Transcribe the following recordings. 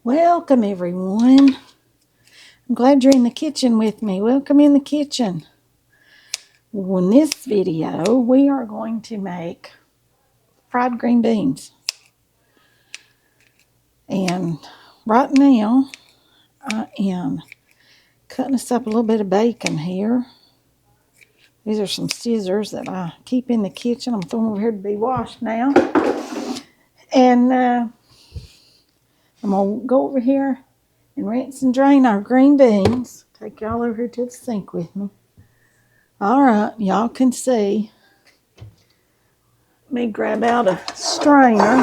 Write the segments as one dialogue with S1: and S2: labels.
S1: Welcome everyone. I'm glad you're in the kitchen with me. Welcome in the kitchen. Well, in this video, we are going to make fried green beans. And right now, I am cutting us up a little bit of bacon here. These are some scissors that I keep in the kitchen. I'm throwing over here to be washed now. And I'm going to go over here and rinse and drain our green beans. Take y'all over here to the sink with me. All right, y'all can see. Let me grab out a strainer.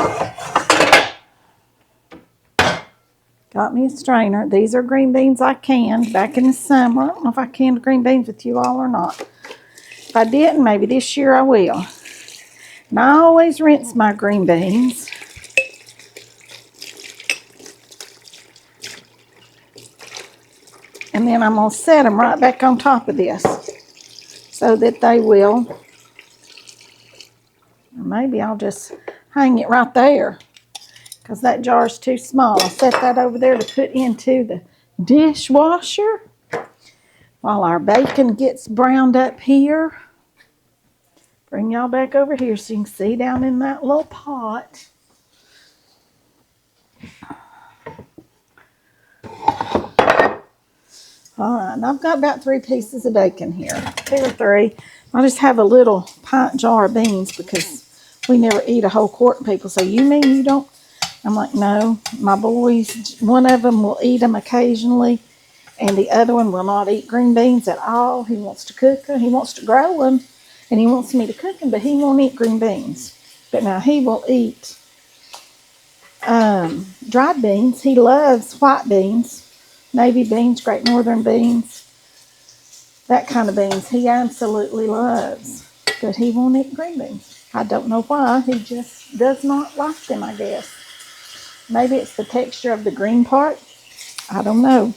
S1: Got me a strainer. These are green beans I canned back in the summer. I don't know if I canned green beans with you all or not. If I didn't, maybe this year I will. And I always rinse my green beans. And then I'm going to set them right back on top of this so that they will. Maybe I'll just hang it right there because that jar is too small. I'll set that over there to put into the dishwasher while our bacon gets browned up here. Bring y'all back over here so you can see down in that little pot. All right, and I've got about 3 pieces of bacon here, 2 or 3. I just have a little pint jar of beans because we never eat a whole quart. People say, you mean you don't? I'm like, no, my boys, one of them will eat them occasionally, and the other one will not eat green beans at all. He wants to cook them, he wants to grow them, and he wants me to cook them, but he won't eat green beans. But now he will eat dried beans. He loves white beans. Navy beans, great northern beans, that kind of beans he absolutely loves. But he won't eat green beans. I don't know why. He just does not like them, I guess. Maybe it's the texture of the green part. I don't know.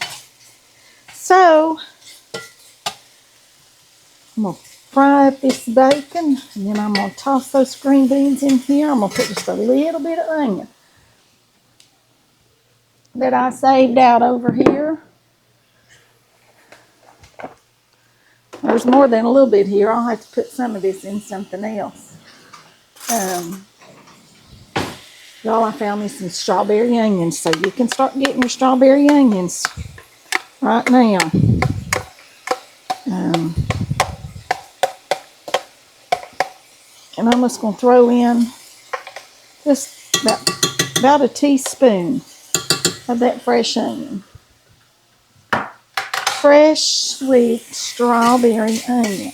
S1: So, I'm going to fry up this bacon, and then I'm going to toss those green beans in here. I'm going to put just a little bit of onion that I saved out over here. There's more than a little bit here. I'll have to put some of this in something else. Y'all, I found me some strawberry onions, so you can start getting your strawberry onions right now. And I'm just going to throw in just about a teaspoon of that fresh onion. Fresh, sweet strawberry onion.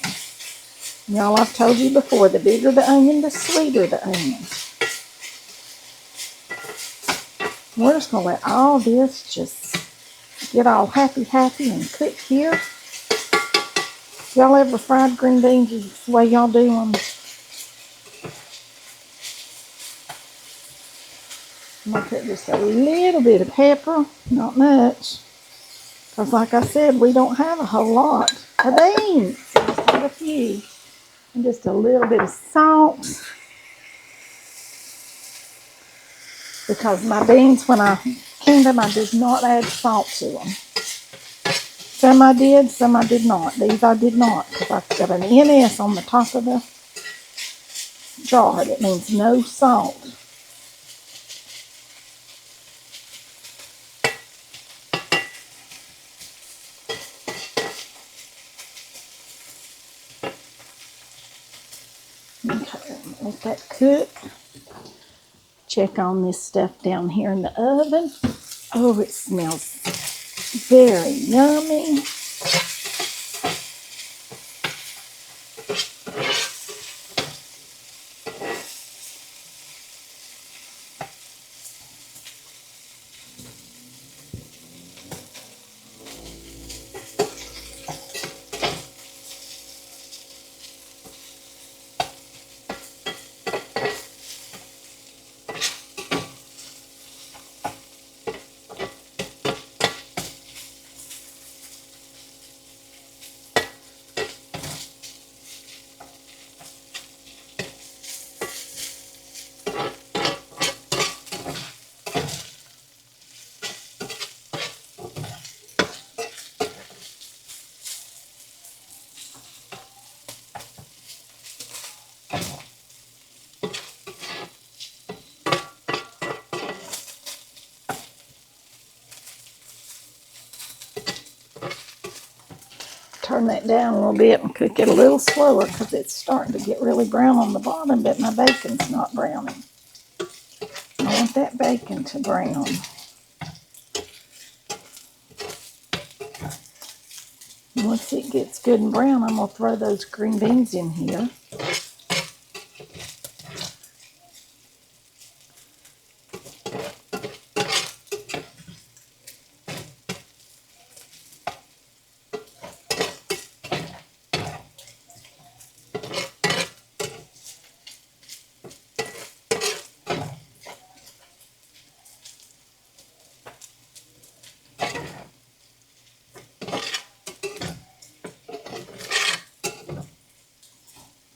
S1: Y'all, I've told you before, the bigger the onion, the sweeter the onion. We're just going to let all this just get all happy and cook here. Y'all ever fried green beans the way y'all do them? I'm going to put just a little bit of pepper, not much. Because like I said, we don't have a whole lot of beans. Just have a few. And just a little bit of salt. Because my beans, when I canned them, I did not add salt to them. Some I did, some I did not. These I did not. Because I've got an NS on the top of the jar. That means no salt. Okay, let that cook. Check on this stuff down here in the oven. Oh, it smells very yummy. turn that down a little bit and cook it a little slower because it's starting to get really brown on the bottom, but my bacon's not browning. I want that bacon to brown. Once it gets good and brown, I'm going to throw those green beans in here.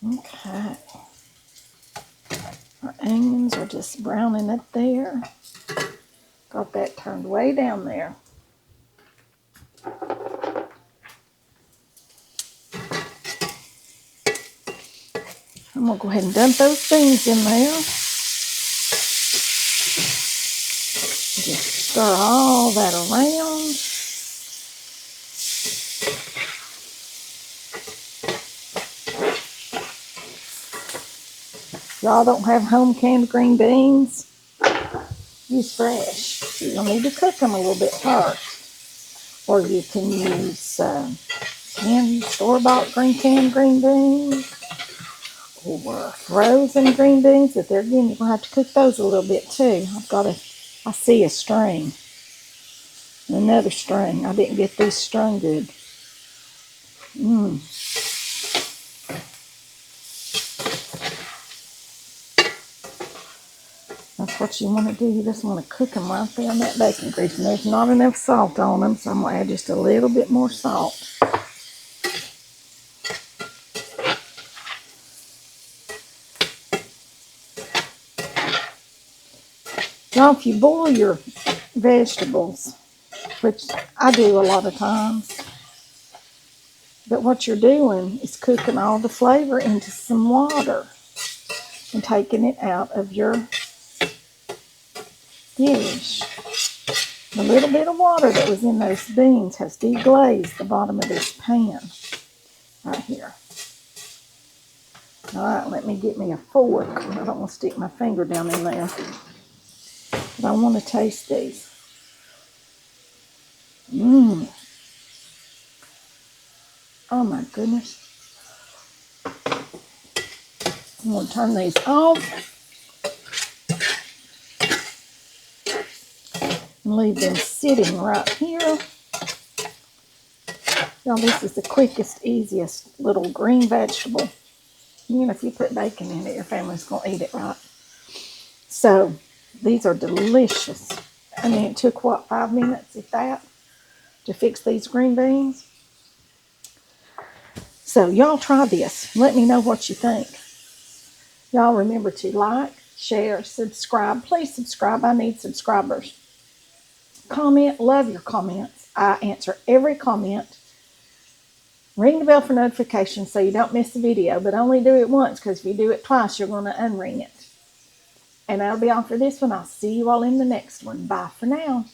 S1: Okay. Our onions are just browning up there. Got that turned way down there. I'm going to go ahead and dump those beans in there. Just stir all that around. Y'all don't have home canned green beans? Use fresh. You'll need to cook them a little bit first. Or you can use store-bought canned green beans. Or frozen green beans. But there again, you're going to have to cook those a little bit too. I see a string. Another string. I didn't get these strung good. That's what you want to do. You just want to cook them right there in that bacon grease. And there's not enough salt on them, so I'm going to add just a little bit more salt. Now, if you boil your vegetables, which I do a lot of times, but what you're doing is cooking all the flavor into some water and taking it out of your dish. The little bit of water that was in those beans has deglazed the bottom of this pan right here. All right, let me get me a fork. I don't want to stick my finger down in there. But I want to taste these. Oh my goodness. I'm going to turn these off and leave them sitting right here. Now, this is the quickest, easiest little green vegetable. You know, if you put bacon in it, your family's going to eat it, right? So, these are delicious. I mean, it took, 5 minutes, if that, to fix these green beans? So, y'all try this. Let me know what you think. Y'all remember to like, share, subscribe. Please subscribe. I need subscribers. Comment. Love your comments. I answer every comment. Ring the bell for notifications so you don't miss the video, but only do it once, because if you do it twice, you're going to unring it. And that'll be all for this one. I'll see you all in the next one. Bye for now.